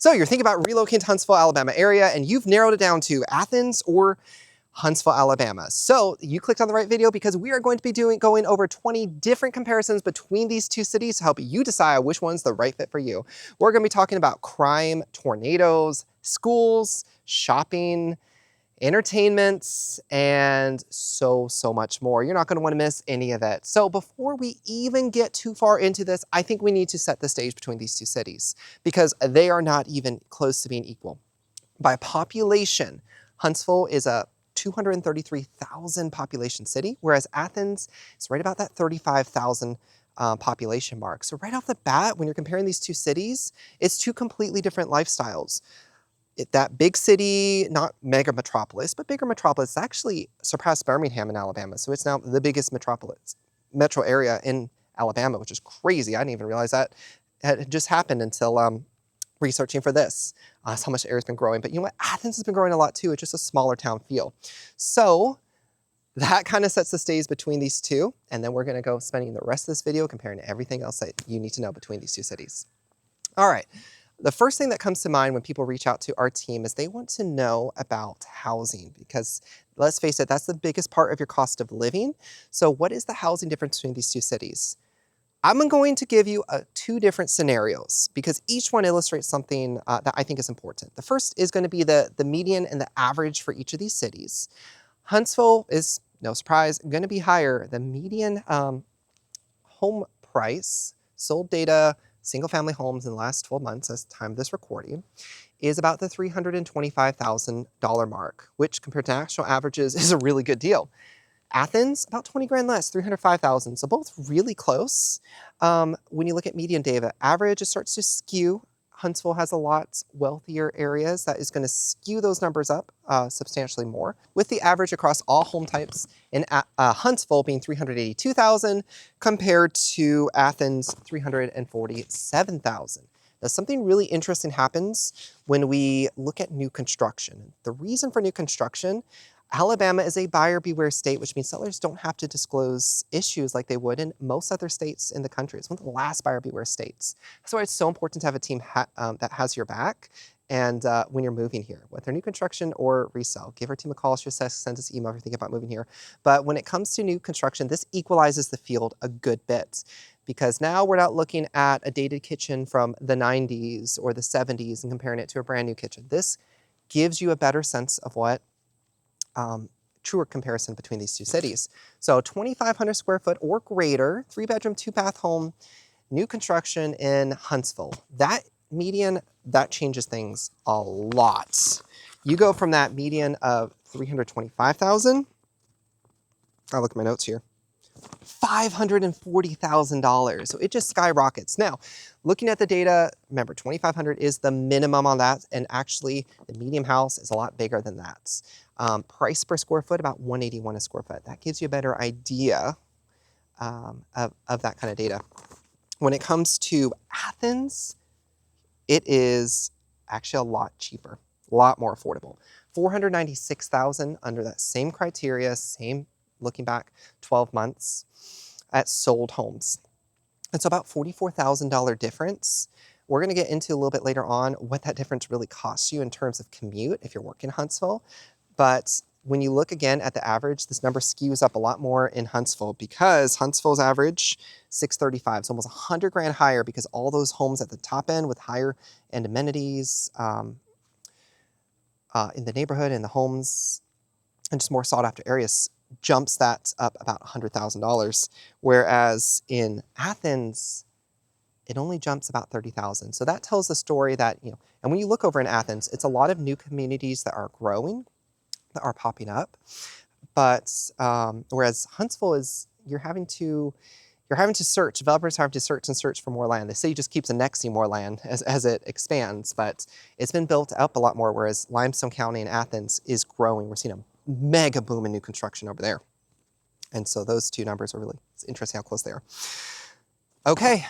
So you're thinking about relocating to Huntsville, Alabama area, and you've narrowed it down to Athens or Huntsville, Alabama. So you clicked on the right video because we are going to be going over 20 different comparisons between these two cities to help you decide which one's the right fit for you. We're going to be talking about crime, tornadoes, schools, shopping, entertainments, and so much more. You're not going to want to miss any of it. So before we even get too far into this, I think we need to set the stage between these two cities because they are not even close to being equal. By population, Huntsville is a 233,000 population city, whereas Athens is right about that 35,000 population mark. So right off the bat, when you're comparing these two cities, it's two completely different lifestyles. That big city, not mega metropolis, but bigger metropolis, actually surpassed Birmingham in Alabama. So it's now the biggest metro area in Alabama, which is crazy. I didn't even realize that had just happened until researching for this. That's how much the area's been growing. But you know what? Athens has been growing a lot too. It's just a smaller town feel. So that kind of sets the stage between these two. And then we're going to go spending the rest of this video comparing everything else that you need to know between these two cities. All right. The first thing that comes to mind when people reach out to our team is they want to know about housing because let's face it, that's the biggest part of your cost of living. So what is the housing difference between these two cities? I'm going to give you two different scenarios because each one illustrates something that I think is important. The first is going to be the median and the average for each of these cities. Huntsville is, no surprise, going to be higher. The median home price, sold data, single-family homes in the last 12 months, as the time of this recording, is about the $325,000 mark, which compared to national averages is a really good deal. Athens, about 20 grand less, 305,000, so both really close. When you look at median data, average, it starts to skew. Huntsville has a lot wealthier areas that is going to skew those numbers up substantially more, with the average across all home types in Huntsville being 382,000 compared to Athens 347,000. Now, something really interesting happens when we look at new construction. The reason for new construction, Alabama is a buyer beware state, which means sellers don't have to disclose issues like they would in most other states in the country. It's one of the last buyer beware states. That's why it's so important to have a team that has your back and when you're moving here, whether new construction or resale. Give our team a call, send us an email if you're thinking about moving here. But when it comes to new construction, this equalizes the field a good bit because now we're not looking at a dated kitchen from the 90s or the 70s and comparing it to a brand new kitchen. This gives you a better sense of what truer comparison between these two cities. So 2,500 square foot or greater, 3-bedroom, 2-bath home, new construction in Huntsville. That median, that changes things a lot. You go from that median of 325,000, I'll look at my notes here, $540,000. So it just skyrockets. Now, looking at the data, remember 2,500 is the minimum on that, and actually the medium house is a lot bigger than that. Price per square foot, about $181 a square foot. That gives you a better idea of that kind of data. When it comes to Athens, it is actually a lot cheaper, a lot more affordable. $496,000 under that same criteria, same looking back 12 months at sold homes. It's about $44,000 difference. We're going to get into a little bit later on what that difference really costs you in terms of commute if you're working in Huntsville. But when you look again at the average, this number skews up a lot more in Huntsville because Huntsville's average, 635, so almost 100 grand higher because all those homes at the top end with higher end amenities in the neighborhood and the homes and just more sought after areas jumps that up about $100,000. Whereas in Athens, it only jumps about 30,000. So that tells the story that, and when you look over in Athens, it's a lot of new communities that are growing, that are popping up. But whereas Huntsville is, you're having to search, developers have to search and search for more land. The city just keeps annexing more land as it expands, but it's been built up a lot more, whereas Limestone County in Athens is growing. We're seeing a mega boom in new construction over there. And so those two numbers are really, it's interesting how close they are. Okay,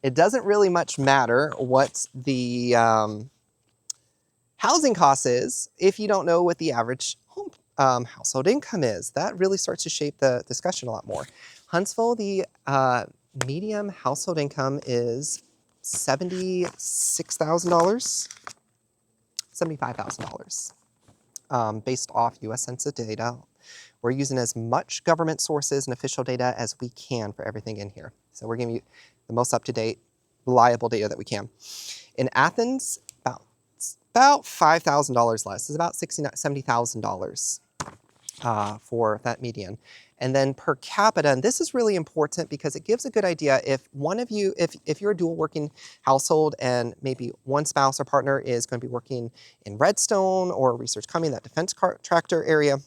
it doesn't really much matter what the housing cost is if you don't know what the average home household income is. That really starts to shape the discussion a lot more. Huntsville, the median household income is $76,000, $75,000, based off US Census data. We're using as much government sources and official data as we can for everything in here. So we're giving you the most up-to-date, reliable data that we can. In Athens, about $5,000 less. It's about $70,000 for that median. And then per capita, and this is really important because it gives a good idea if one of you, if you're a dual working household and maybe one spouse or partner is going to be working in Redstone or Research Cumming, that defense contractor area,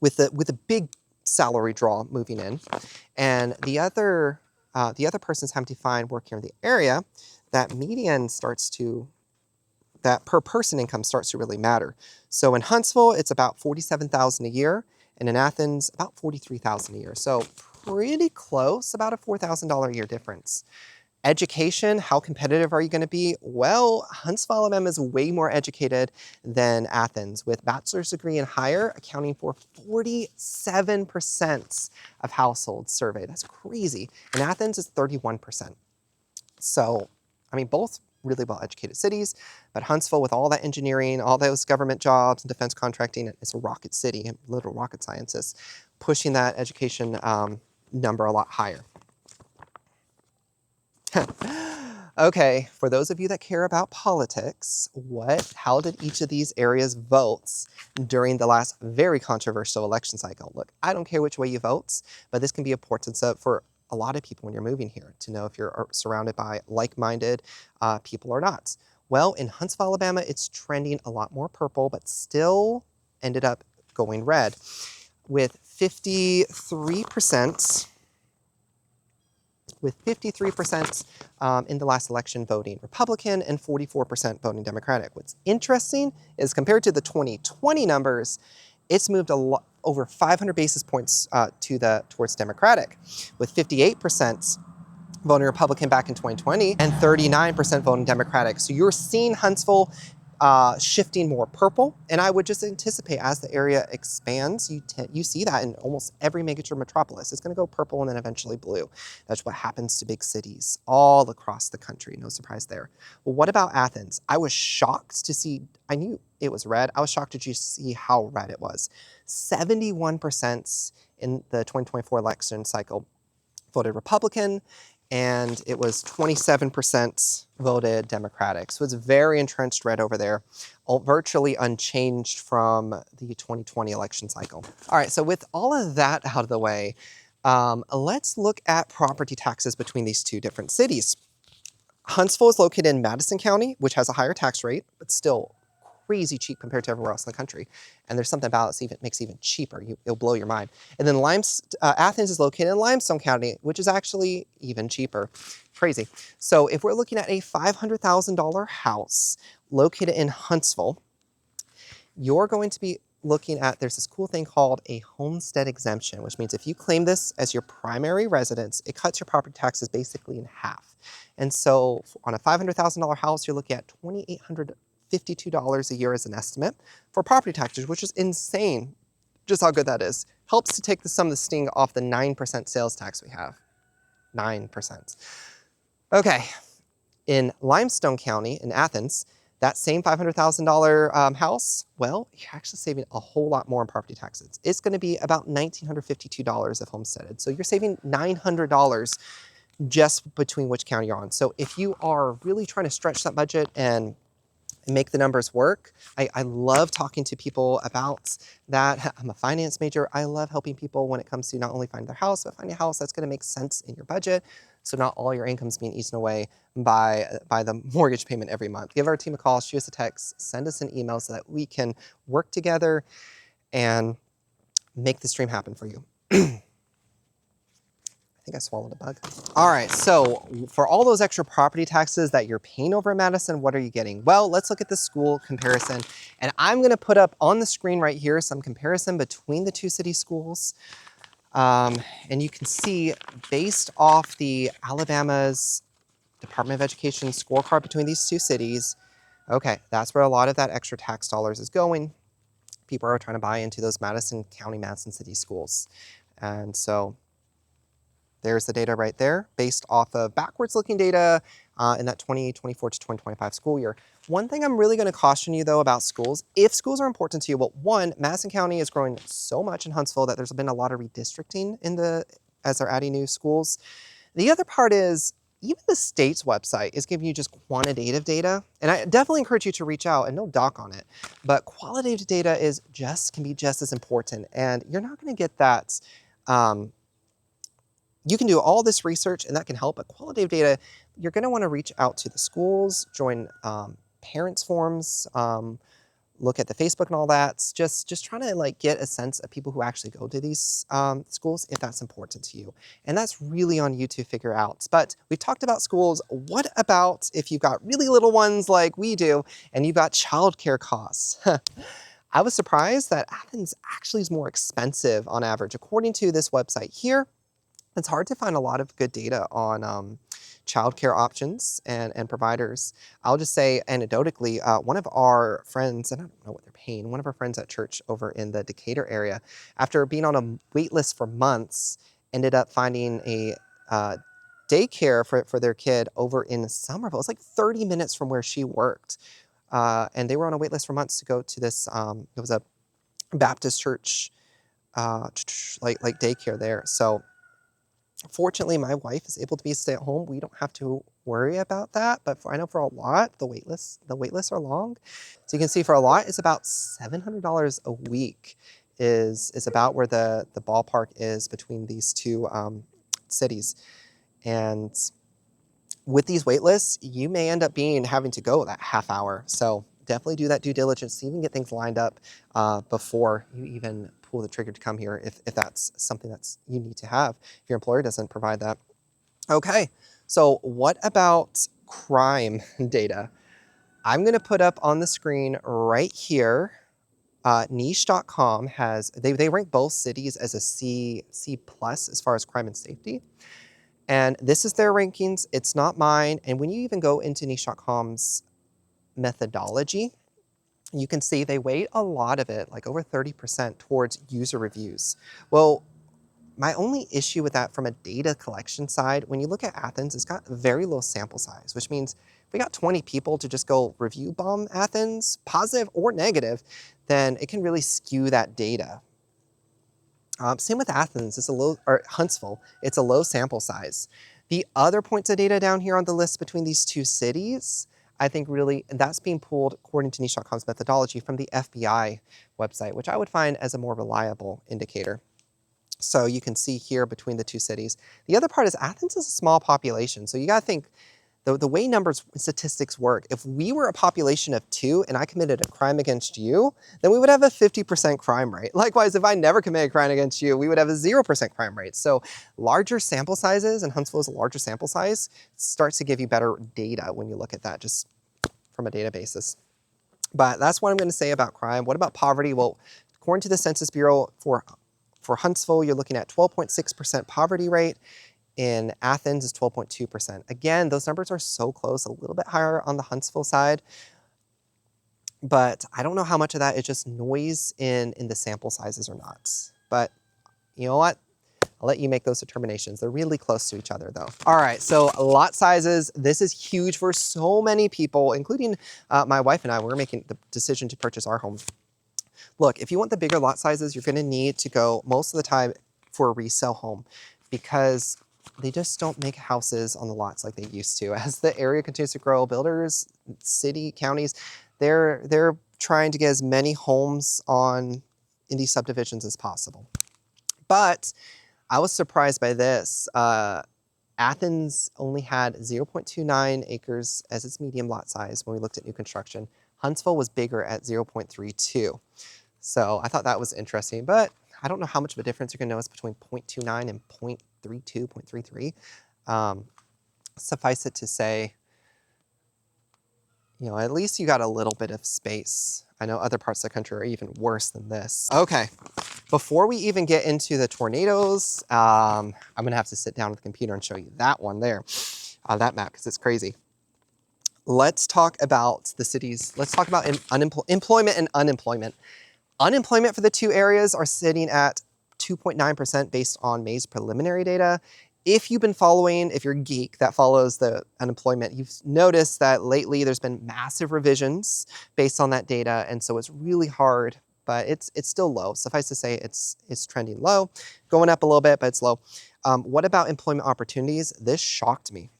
with a big salary draw moving in, and the other person's having to find work here in the area, that median starts to, that per person income starts to really matter. So in Huntsville, it's about $47,000 a year, and in Athens, about $43,000 a year. So pretty close, about a $4,000 a year difference. Education, how competitive are you going to be? Well, Huntsville, Alabama is way more educated than Athens, with bachelor's degree and higher accounting for 47% of households surveyed. That's crazy. And Athens is 31%. So, I mean, both really well-educated cities, but Huntsville, with all that engineering, all those government jobs and defense contracting, it's a rocket city, little rocket scientists, pushing that education number a lot higher. Okay, for those of you that care about politics, how did each of these areas vote during the last very controversial election cycle? Look, I don't care which way you vote, but this can be important for a lot of people when you're moving here to know if you're surrounded by like-minded people or not. Well, in Huntsville, Alabama, it's trending a lot more purple, but still ended up going red, with 53%. With 53% in the last election voting Republican and 44% voting Democratic. What's interesting is compared to the 2020 numbers, it's moved over 500 basis points towards Democratic, with 58% voting Republican back in 2020 and 39% voting Democratic. So you're seeing Huntsville shifting more purple, and I would just anticipate as the area expands, you see that in almost every major metropolis. It's going to go purple and then eventually blue. That's what happens to big cities all across the country. No surprise there. Well, what about Athens? I was shocked to see, I knew it was red. I was shocked to just see how red it was. 71% in the 2024 election cycle voted Republican, and it was 27% voted Democratic. So it's very entrenched red over there, virtually unchanged from the 2020 election cycle. All right, so with all of that out of the way, let's look at property taxes between these two different cities. Huntsville is located in Madison County, which has a higher tax rate, but still crazy cheap compared to everywhere else in the country. And there's something about it that makes it even cheaper. It'll blow your mind. And then Athens is located in Limestone County, which is actually even cheaper. Crazy. So if we're looking at a $500,000 house located in Huntsville, you're going to be looking at, there's this cool thing called a homestead exemption, which means if you claim this as your primary residence, it cuts your property taxes basically in half. And so on a $500,000 house, you're looking at $2,852 a year as an estimate for property taxes, which is insane, just how good that is. Helps to take some of the sting off the 9% sales tax we have. 9%. Okay, in Limestone County, in Athens, that same $500,000 house, well, you're actually saving a whole lot more in property taxes. It's going to be about $1,952 if homesteaded. So you're saving $900 just between which county you're on. So if you are really trying to stretch that budget and make the numbers work, I love talking to people about that. I'm a finance major. I love helping people when it comes to not only finding their house, but finding a house that's going to make sense in your budget. So not all your income's being eaten away by the mortgage payment every month. Give our team a call, shoot us a text, send us an email so that we can work together and make this dream happen for you. I think I swallowed a bug. All right, so for all those extra property taxes that you're paying over in Madison, what are you getting? Well, let's look at the school comparison. And I'm gonna put up on the screen right here some comparison between the two city schools. And you can see based off the Alabama's Department of Education scorecard between these two cities, okay, that's where a lot of that extra tax dollars is going. People are trying to buy into those Madison County, Madison City schools. And so There's the data right there based off of backwards looking data in that 2024 to 2025 school year. One thing I'm really going to caution you though about schools, if schools are important to you, well, one, Madison County is growing so much in Huntsville that there's been a lot of redistricting as they're adding new schools. The other part is even the state's website is giving you just quantitative data, and I definitely encourage you to reach out and no doc on it, but qualitative data can be just as important, and you're not going to get that. You can do all this research and that can help, but qualitative data, you're going to want to reach out to the schools, join parents forums, look at the Facebook and all that. Just trying to like get a sense of people who actually go to these schools if that's important to you. And that's really on you to figure out. But we've talked about schools. What about if you've got really little ones like we do and you've got childcare costs? I was surprised that Athens actually is more expensive on average. According to this website here, it's hard to find a lot of good data on childcare options and providers. I'll just say anecdotally, one of our friends, and I don't know what they're paying, one of our friends at church over in the Decatur area, after being on a wait list for months, ended up finding a daycare for their kid over in Somerville. It's like 30 minutes from where she worked. And they were on a wait list for months to go to this, it was a Baptist church, like daycare there. So fortunately, my wife is able to be stay at home. We don't have to worry about that. But I know for a lot, the wait lists are long. So you can see for a lot, it's about $700 a week is about where the ballpark is between these two cities. And with these wait lists, you may end up having to go that half hour. So definitely do that due diligence so you can get things lined up before you even pull the trigger to come here if that's something that's you need to have, if your employer doesn't provide that. Okay, so what about crime data? I'm gonna put up on the screen right here, niche.com they rank both cities as a C+ as far as crime and safety. And this is their rankings, it's not mine. And when you even go into niche.com's methodology, you can see they weight a lot of it, like over 30% towards user reviews. Well, my only issue with that from a data collection side, when you look at Athens, it's got a very low sample size, which means if we got 20 people to just go review bomb Athens, positive or negative, then it can really skew that data. Same with Athens, Huntsville, it's a low sample size. The other points of data down here on the list between these two cities, I think really that's being pulled according to niche.com's methodology from the FBI website, which I would find as a more reliable indicator. So you can see here between the two cities. The other part is Athens is a small population. So you gotta think the way numbers and statistics work, if we were a population of 2 and I committed a crime against you, then we would have a 50% crime rate. Likewise, if I never committed a crime against you, we would have a 0% crime rate. So larger sample sizes, and Huntsville is a larger sample size, starts to give you better data when you look at that just from a data basis. But that's what I'm gonna say about crime. What about poverty? Well, according to the Census Bureau, for Huntsville, you're looking at 12.6% poverty rate. In Athens is 12.2%. Again, those numbers are so close, a little bit higher on the Huntsville side, but I don't know how much of that is just noise in the sample sizes or not. But you know what? I'll let you make those determinations. They're really close to each other though. All right, so lot sizes. This is huge for so many people, including my wife and I. We're making the decision to purchase our home. Look, if you want the bigger lot sizes, you're gonna need to go most of the time for a resale home because they just don't make houses on the lots like they used to. As the area continues to grow, builders, city, counties, they're trying to get as many homes in these subdivisions as possible. But I was surprised by this. Athens only had 0.29 acres as its medium lot size when we looked at new construction. Huntsville was bigger at 0.32. So I thought that was interesting, but I don't know how much of a difference you're gonna notice between 0.29 and 0.32, 0.33. Suffice it to say, you know, at least you got a little bit of space. I know other parts of the country are even worse than this. Okay, before we even get into the tornadoes, I'm gonna have to sit down with the computer and show you that one there, that map, because it's crazy. Let's talk about the cities. Let's talk about employment and unemployment. Unemployment for the two areas are sitting at 2.9% based on May's preliminary data. If you've been following, if you're a geek that follows the unemployment, you've noticed that lately there's been massive revisions based on that data, and so it's really hard, but it's still low. Suffice to say, it's trending low, going up a little bit, but it's low. What about employment opportunities? This shocked me.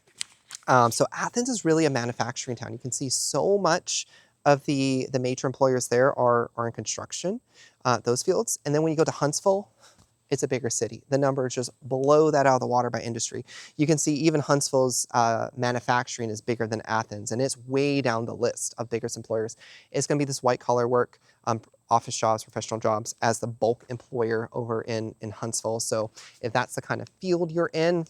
So Athens is really a manufacturing town. You can see so much of the major employers there are in construction, those fields. And then when you go to Huntsville, it's a bigger city. The numbers just blow that out of the water by industry. You can see even Huntsville's manufacturing is bigger than Athens, and it's way down the list of biggest employers. It's going to be this white collar work, office jobs, professional jobs as the bulk employer over in Huntsville. So if that's the kind of field you're in,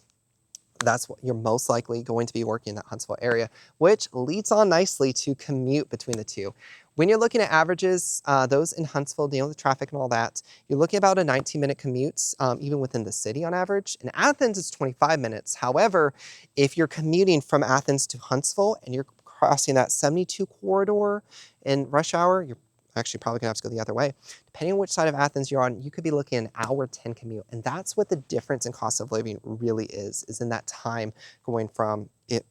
that's what you're most likely going to be working in that Huntsville area, which leads on nicely to commute between the two. When you're looking at averages, those in Huntsville, dealing with traffic and all that, you're looking about a 19-minute commute, even within the city on average. In Athens, it's 25 minutes. However, if you're commuting from Athens to Huntsville and you're crossing that 72 corridor in rush hour, you're actually probably gonna have to go the other way. Depending on which side of Athens you're on, you could be looking at an hour 10 commute. And that's what the difference in cost of living really is in that time going from it,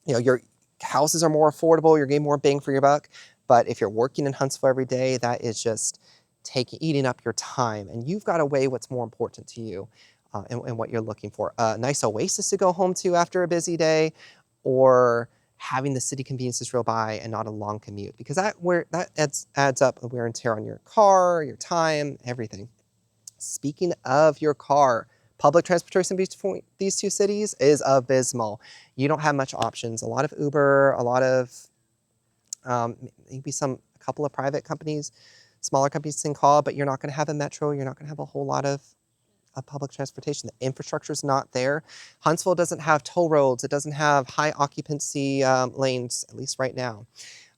your houses are more affordable, you're getting more bang for your buck. But if you're working in Huntsville every day, that is just eating up your time. And you've got to weigh what's more important to you and what you're looking for. A nice oasis to go home to after a busy day, or having the city conveniences real by and not a long commute, because that adds up wear and tear on your car, your time, everything. Speaking of your car, public transportation between these two cities is abysmal. You don't have much options. A lot of Uber, a lot of maybe a couple of private companies, smaller companies can call, but you're not going to have a metro. You're not going to have a whole lot of public transportation. The infrastructure is not there. Huntsville doesn't have toll roads. It doesn't have high occupancy lanes, at least right now.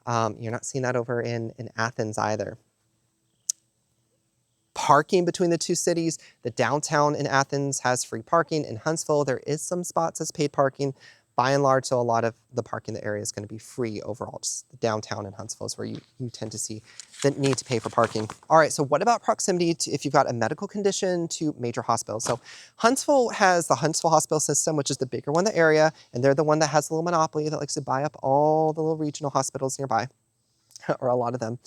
You're not seeing that over in Athens either. Parking between the two cities. The downtown in Athens has free parking. In Huntsville, there is some spots as paid parking. By and large, so a lot of the parking in the area is going to be free overall. Just the downtown in Huntsville is where you tend to see the need to pay for parking. All right, so what about proximity to if you've got a medical condition to major hospitals? So Huntsville has the Huntsville Hospital System, which is the bigger one in the area, and they're the one that has a little monopoly that likes to buy up all the little regional hospitals nearby, or a lot of them.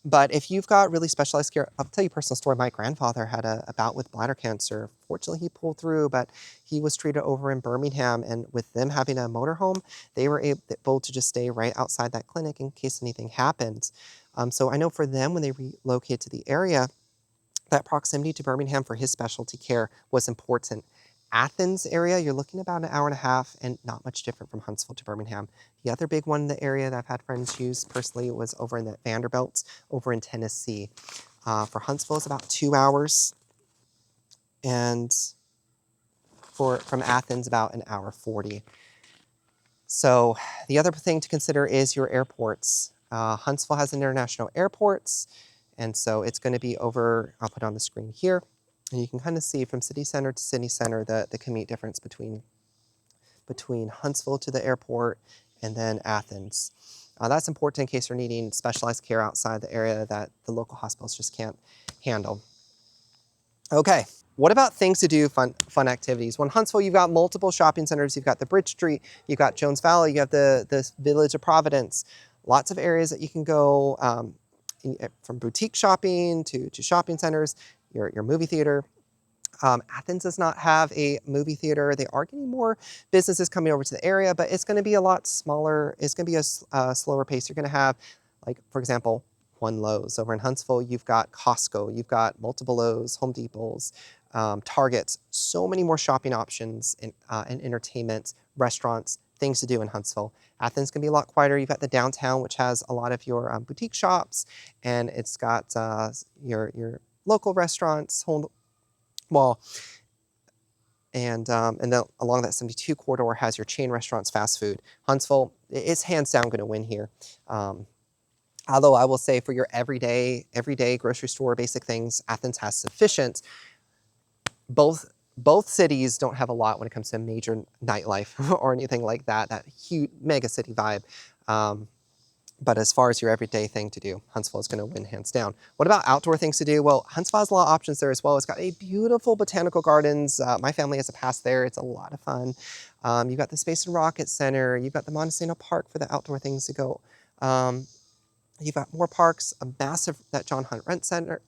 But if you've got really specialized care, I'll tell you a personal story. My grandfather had a bout with bladder cancer. Fortunately, he pulled through, but he was treated over in Birmingham. And with them having a motorhome, they were able to just stay right outside that clinic in case anything happens. So I know for them, when they relocated to the area, that proximity to Birmingham for his specialty care was important. Athens area, you're looking about an hour and a half and not much different from Huntsville to Birmingham. The other big one in the area that I've had friends use personally was over in the Vanderbilt, over in Tennessee. For Huntsville, it's about 2 hours. And from Athens, about an hour 40. So the other thing to consider is your airports. Huntsville has international airports, and so it's going to be over, I'll put on the screen here, and you can kind of see from city center to city center the commute difference between Huntsville to the airport and then Athens. That's important in case you're needing specialized care outside the area that the local hospitals just can't handle. Okay, what about things to do, fun activities? Well, in Huntsville, you've got multiple shopping centers. You've got the Bridge Street, you've got Jones Valley, you have the Village of Providence. Lots of areas that you can go from boutique shopping to shopping centers, your movie theater. Athens does not have a movie theater. They are getting more businesses coming over to the area, but it's going to be a lot smaller. It's going to be a slower pace. You're going to have, like, for example, one Lowe's. Over in Huntsville, you've got Costco, you've got multiple Lowe's, Home Depots, Targets, so many more shopping options and entertainment, restaurants, things to do in Huntsville. Athens can be a lot quieter. You've got the downtown, which has a lot of your boutique shops, and it's got your local restaurants, mall, and then along that 72 corridor has your chain restaurants, fast food. Huntsville is hands down going to win here. Although I will say for your everyday grocery store, basic things, Athens has sufficient. Both cities don't have a lot when it comes to major nightlife or anything like that huge mega city vibe. But as far as your everyday thing to do, Huntsville is going to win hands down. What about outdoor things to do? Well, Huntsville has a lot of options there as well. It's got a beautiful botanical gardens. My family has a pass there. It's a lot of fun. You've got the Space and Rocket Center. You've got the Montesano Park for the outdoor things to go. You've got more parks, a massive, that John Hunt Rent Center,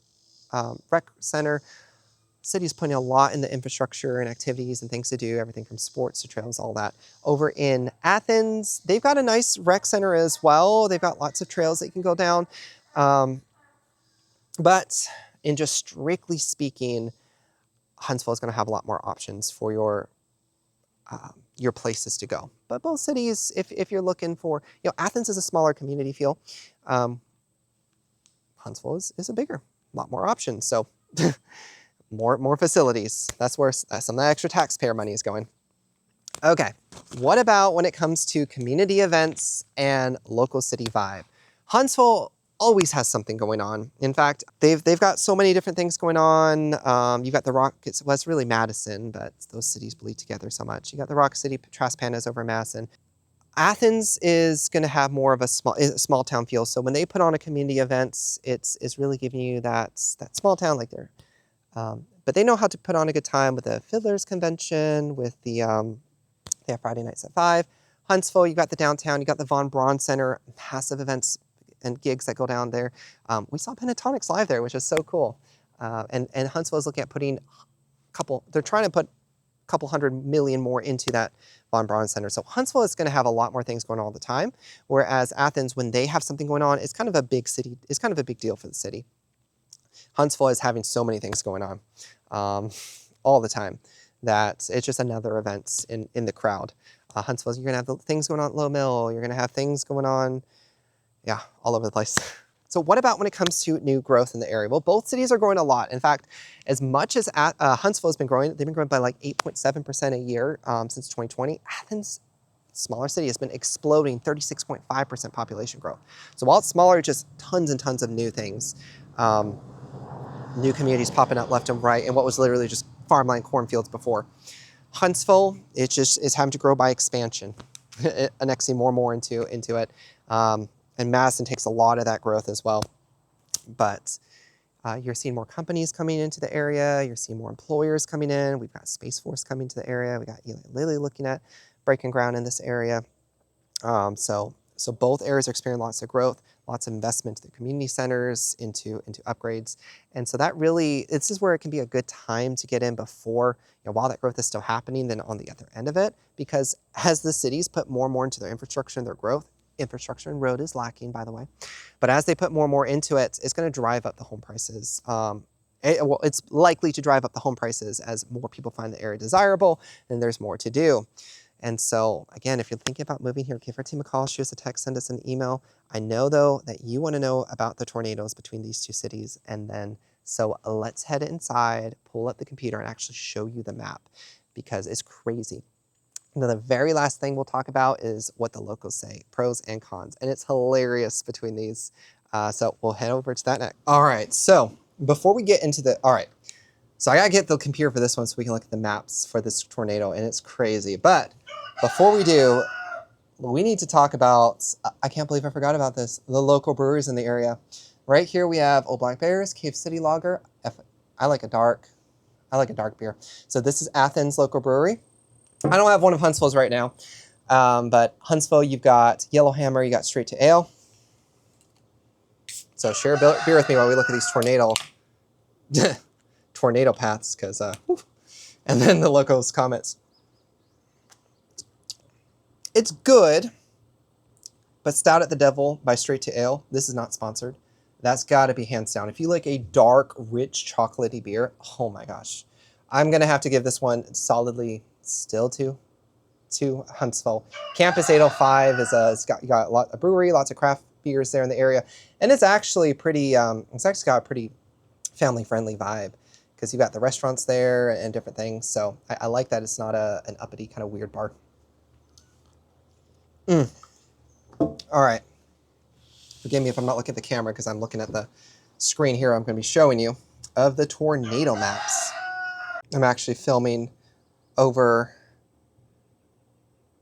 Rec Center. City's putting a lot in the infrastructure and activities and things to do, everything from sports to trails, all that. Over in Athens, they've got a nice rec center as well. They've got lots of trails that you can go down. But in just strictly speaking, Huntsville is going to have a lot more options for your places to go. But both cities, if you're looking for, Athens is a smaller community feel. Huntsville is a bigger, a lot more options. So more facilities. That's where some of the extra taxpayer money is going. Okay, what about when it comes to community events and local city vibe? Huntsville always has something going on. In fact, they've got so many different things going on. You've got the Rockets, well, it's really Madison, but those cities bleed together so much. You got the Rock City Trash Pandas over Madison. Athens is going to have more of a small town feel. So when they put on a community events, it's really giving you that small town like they're. But they know how to put on a good time with the Fiddlers Convention, with the they have Friday nights at 5. Huntsville, you got the downtown, you got the Von Braun Center, massive events and gigs that go down there. We saw Pentatonics live there, which is so cool. And Huntsville is looking at putting they're trying to put a couple $100 million more into that Von Braun Center. So Huntsville is going to have a lot more things going on all the time, whereas Athens, when they have something going on, it's kind of a big city. It's kind of a big deal for the city. Huntsville is having so many things going on all the time that it's just another event in the crowd. Huntsville, you're going to have things going on at Low Mill. You're going to have things going on, yeah, all over the place. So what about when it comes to new growth in the area? Well, both cities are growing a lot. In fact, as much as Huntsville has been growing, they've been growing by like 8.7% a year since 2020. Athens, smaller city, has been exploding, 36.5% population growth. So while it's smaller, just tons and tons of new things. New communities popping up left and right, and what was literally just farmland cornfields before. Huntsville, it just is having to grow by expansion, annexing more and more into it. And Madison takes a lot of that growth as well. But you're seeing more companies coming into the area. You're seeing more employers coming in. We've got Space Force coming to the area. We got Eli Lilly looking at breaking ground in this area. So both areas are experiencing lots of growth, lots of investment to the community centers, into upgrades. And so that really, this is where it can be a good time to get in before, while that growth is still happening, then on the other end of it, because as the cities put more and more into their infrastructure and their growth, infrastructure and road is lacking, by the way, but as they put more and more into it, it's going to drive up the home prices. It's likely to drive up the home prices as more people find the area desirable and there's more to do. And so, again, if you're thinking about moving here, give our team a call, shoot us a text, send us an email. I know, though, that you want to know about the tornadoes between these two cities. And then, so let's head inside, pull up the computer, and actually show you the map, because it's crazy. And then the very last thing we'll talk about is what the locals say, pros and cons. And it's hilarious between these. So we'll head over to that next. All right, so before we get into so I gotta get the computer for this one so we can look at the maps for this tornado, and it's crazy. But before we do, we need to talk about, I can't believe I forgot about this, the local breweries in the area. Right here we have Old Black Bears, Cave City Lager. I like a dark beer. So this is Athens local brewery. I don't have one of Huntsville's right now, but Huntsville, you've got Yellowhammer, you got Straight to Ale. So share a beer with me while we look at these tornado paths, because, and then the locals' comments. It's good, but Stout at the Devil by Straight to Ale, this is not sponsored. That's got to be hands down. If you like a dark, rich, chocolatey beer, oh my gosh. I'm going to have to give this one solidly still to Huntsville. Campus 805 it's got a lot of brewery, lots of craft beers there in the area. And it's actually pretty, it's actually got a pretty family-friendly vibe, because you've got the restaurants there and different things. So I like that it's not an uppity kind of weird bar. All right. Forgive me if I'm not looking at the camera, because I'm looking at the screen here. I'm going to be showing you of the tornado maps. I'm actually filming over.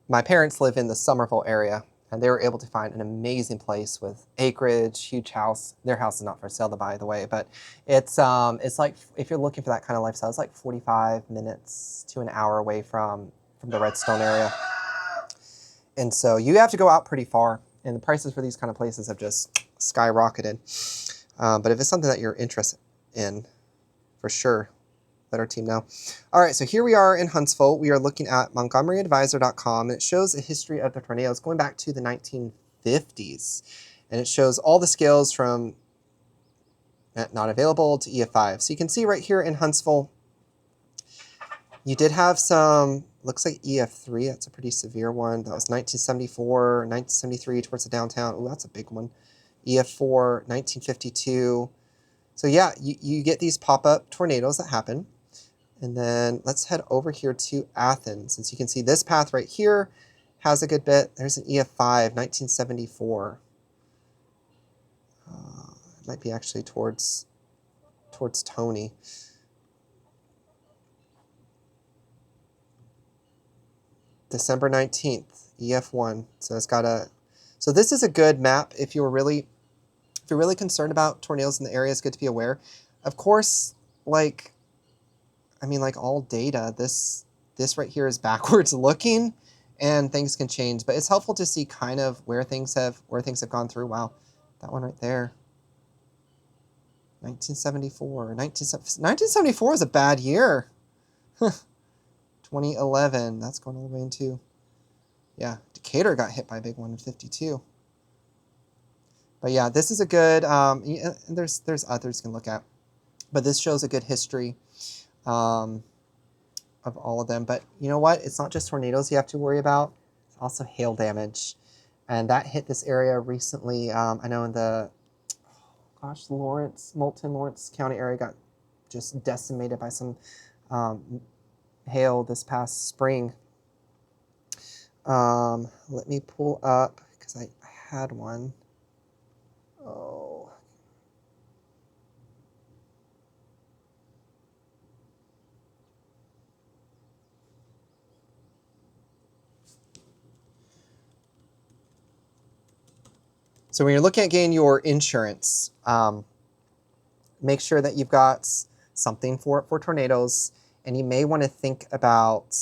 My parents live in the Somerville area, And they were able to find an amazing place with acreage, huge house. Their house is not for sale, by the way, but it's like, if you're looking for that kind of lifestyle, it's like 45 minutes to an hour away from the Redstone area. And so you have to go out pretty far, and the prices for these kind of places have just skyrocketed. But if it's something that you're interested in, for sure, let our team know. All right, so here we are in Huntsville. We are looking at MontgomeryAdvisor.com, and it shows a history of the tornadoes going back to the 1950s. And it shows all the scales from not available to EF5. So you can see right here in Huntsville, you did have some, looks like EF3. That's a pretty severe one. That was 1974, 1973 towards the downtown. Oh, that's a big one. EF4, 1952. So yeah, you get these pop-up tornadoes that happen. And then let's head over here to Athens. As you can see, this path right here has a good bit. There's an EF5, 1974. It might be actually towards Tony. December 19th, EF1. So it's got a. So this is a good map if you're really concerned about tornadoes in the area. It's good to be aware. Of course, like all data, this right here is backwards looking, and things can change. But it's helpful to see kind of where things have gone through. Wow, that one right there. 1974. 1974 was a bad year. 2011. That's going all the way into. Yeah, Decatur got hit by a big one in 52. But yeah, this is a good. And there's others you can look at, but this shows a good history. Of all of them. But you know what? It's not just tornadoes you have to worry about. It's also hail damage. And that hit this area recently. I know in the, Moulton, Lawrence County area got just decimated by some hail this past spring. Let me pull up, because I had one. Oh. So when you're looking at getting your insurance, make sure that you've got something for tornadoes, and you may want to think about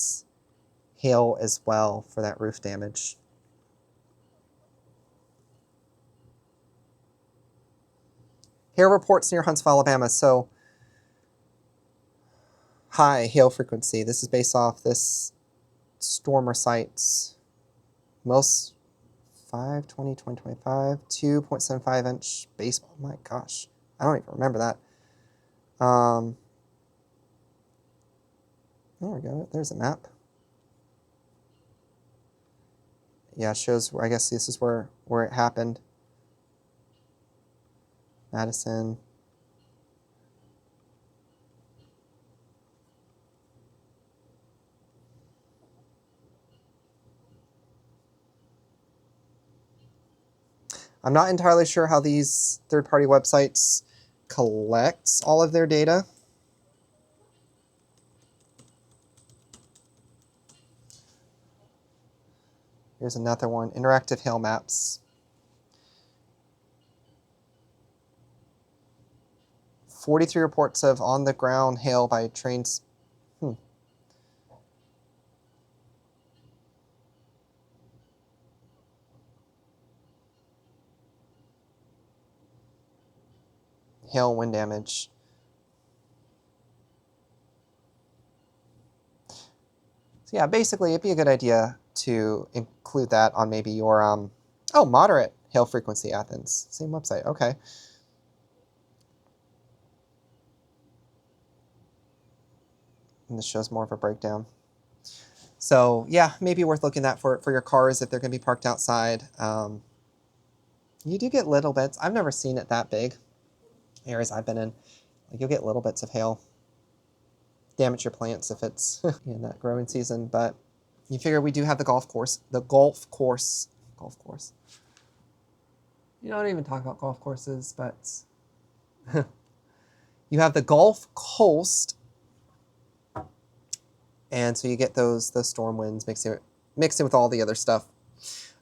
hail as well for that roof damage. Hail reports near Huntsville, Alabama. So high hail frequency. This is based off this Stormer sites. Most 5/20, 2025, 2.75 inch baseball. My gosh, I don't even remember that. There we go. There's a map. Yeah, it shows. I guess this is where it happened. Madison. I'm not entirely sure how these third-party websites collect all of their data. Here's another one, interactive hail maps. 43 reports of on-the-ground hail by trains. Hail wind damage. So yeah, basically it'd be a good idea to include that on maybe your, moderate hail frequency Athens. Same website, okay. And this shows more of a breakdown. So yeah, maybe worth looking at for your cars if they're gonna be parked outside. You do get little bits. I've never seen it that big. Areas I've been in, like you'll get little bits of hail. Damage your plants if it's in that growing season, but you figure we do have the golf course. Golf course. You don't even talk about golf courses, but you have the Gulf Coast, and so you get those storm winds mixed in with all the other stuff.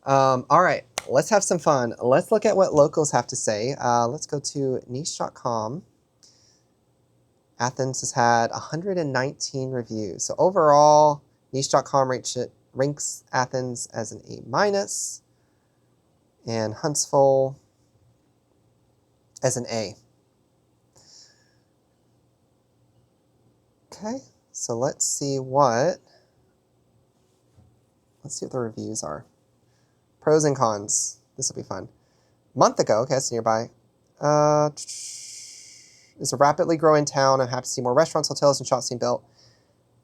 All right, let's have some fun. Let's look at what locals have to say. Let's go to niche.com. Athens has had 119 reviews. So overall, niche.com ranks Athens as an A-, and Huntsville as an A. Okay, so let's see what the reviews are. Pros and cons. This will be fun. A month ago, okay, it's nearby. It's a rapidly growing town. I'm happy to see more restaurants, hotels, and shops being built.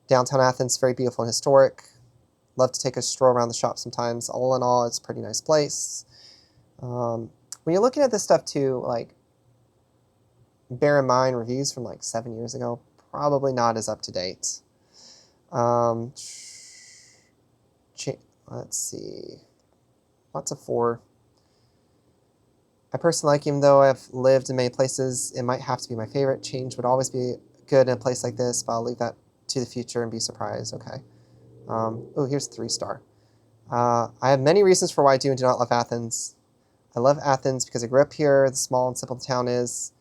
Downtown Athens, very beautiful and historic. Love to take a stroll around the shop sometimes. All in all, it's a pretty nice place. When you're looking at this stuff too, like, bear in mind reviews from like 7 years ago, probably not as up to date. Let's see. Lots of 4. I personally like, even though I've lived in many places, it might have to be my favorite. Change would always be good in a place like this, but I'll leave that to the future and be surprised. Okay. Oh, here's 3-star. I have many reasons for why I do and do not love Athens. I love Athens because I grew up here, the small and simple the town is.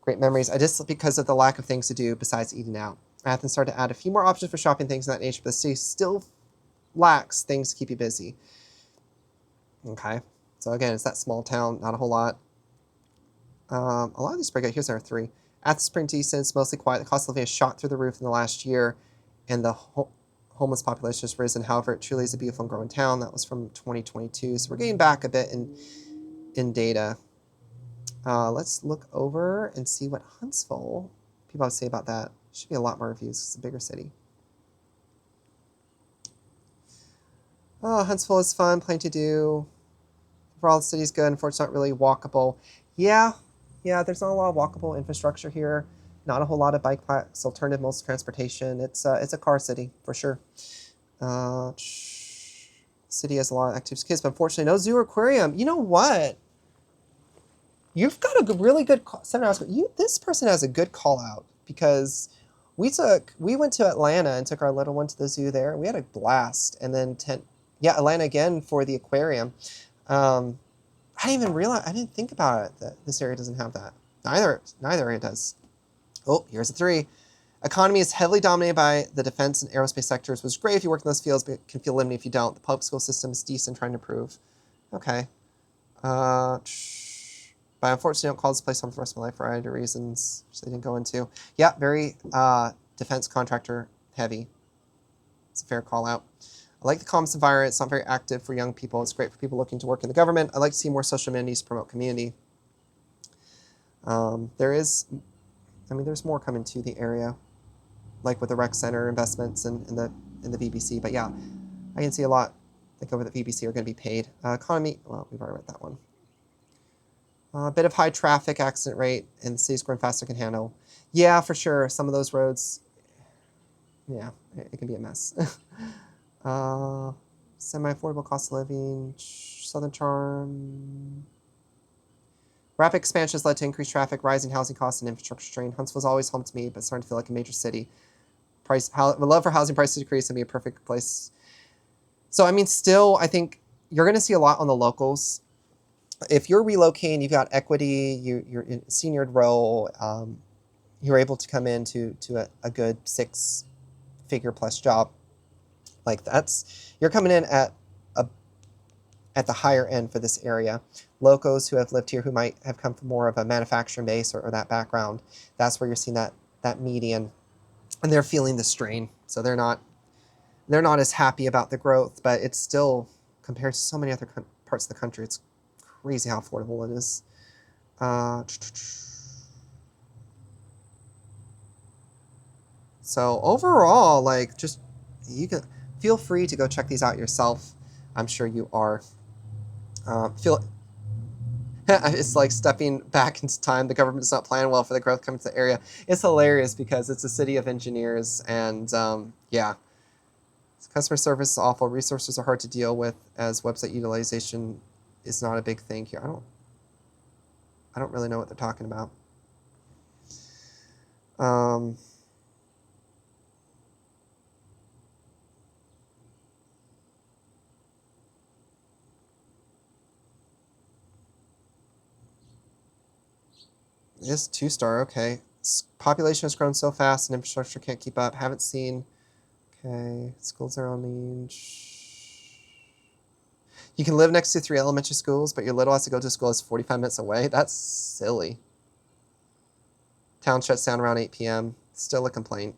Great memories. I just because of the lack of things to do besides eating out. Athens started to add a few more options for shopping, things of that nature, but the city still lacks things to keep you busy. Okay. So again, it's that small town, not a whole lot. A lot of these break out. Here's our 3. Athens is pretty decent. It's mostly quiet. The cost of living has shot through the roof in the last year, and the homeless population has risen. However, it truly is a beautiful and growing town. That was from 2022, so we're getting back a bit in data. Let's look over and see what Huntsville people have to say about that. Should be a lot more reviews. It's a bigger city. Oh, Huntsville is fun, plenty to do. Overall, the city's good. Unfortunately, not really walkable. Yeah, there's not a lot of walkable infrastructure here. Not a whole lot of bike paths, alternative modes of transportation. It's a car city, for sure. City has a lot of active kids, but unfortunately, no zoo or aquarium. You know what? You've got a really good 7 hours. This person has a good call out, because we went to Atlanta and took our little one to the zoo there. We had a blast, and then Atlanta again for the aquarium. I didn't even realize, I didn't think about it, that this area doesn't have that. Neither area does. Oh, here's a 3. Economy is heavily dominated by the defense and aerospace sectors, which is great if you work in those fields, but can feel limited if you don't. The public school system is decent, trying to improve. Okay. But unfortunately, I don't call this place home for the rest of my life for a variety of reasons, which they didn't go into. Yeah, very defense contractor heavy. It's a fair call out. I like the comms environment. It's not very active for young people. It's great for people looking to work in the government. I like to see more social amenities to promote community. There's more coming to the area, like with the rec center investments and in the VBC. But yeah, I can see a lot that go with the VBC are going to be paid. Economy, well, we've already read that one. A bit of high traffic accident rate, and the city's growing faster can handle. Yeah, for sure. Some of those roads, yeah, it can be a mess. Semi-affordable cost of living, Southern Charm. Rapid expansion has led to increased traffic, rising housing costs, and infrastructure strain. Huntsville's always home to me, but starting to feel like a major city. Would love for housing prices to decrease and be a perfect place. So, I mean, still, I think you're going to see a lot on the locals. If you're relocating, you've got equity, you're in a seniored role, you're able to come into a good 6-figure plus job. Like you're coming in at the higher end for this area. Locals who have lived here, who might have come from more of a manufacturing base or that background, that's where you're seeing that median, and they're feeling the strain. So they're not as happy about the growth, but it's still, compared to so many other parts of the country, it's crazy how affordable it is. So overall, like, just, you can feel free to go check these out yourself. I'm sure you are. It's like stepping back into time. The government does not plan well for the growth coming to the area. It's hilarious because it's a city of engineers, and yeah. Customer service is awful. Resources are hard to deal with, as website utilization is not a big thing here. I don't really know what they're talking about. It is 2-star, okay. Population has grown so fast and infrastructure can't keep up. Haven't seen, okay, schools are on mean. You can live next to 3 elementary schools, but your little has to go to school that's 45 minutes away. That's silly. Town shuts down around 8 p.m. Still a complaint.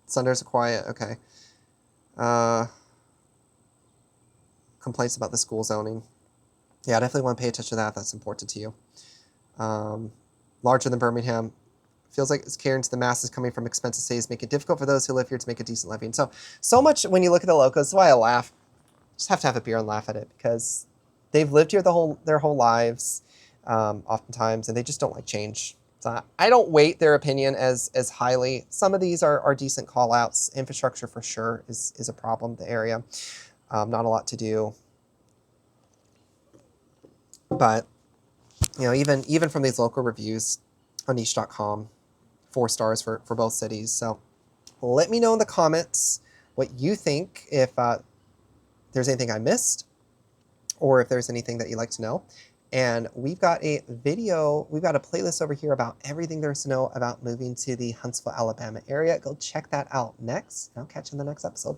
Sundays are quiet, okay. Complaints about the school zoning. Yeah, I definitely want to pay attention to that. That's important to you. Larger than Birmingham. Feels like it's catering to the masses coming from expensive cities, make it difficult for those who live here to make a decent living. So much when you look at the locals, that's why I laugh. Just have to have a beer and laugh at it because they've lived here their whole lives, oftentimes, and they just don't like change. So I don't weight their opinion as highly. Some of these are decent call outs. Infrastructure for sure is a problem, the area. Not a lot to do. But you know, even from these local reviews on niche.com, 4 stars for both cities. So let me know in the comments what you think, if there's anything I missed, or if there's anything that you'd like to know. And we've got a playlist over here about everything there's to know about moving to the Huntsville, Alabama area. Go check that out next. I'll catch you in the next episode.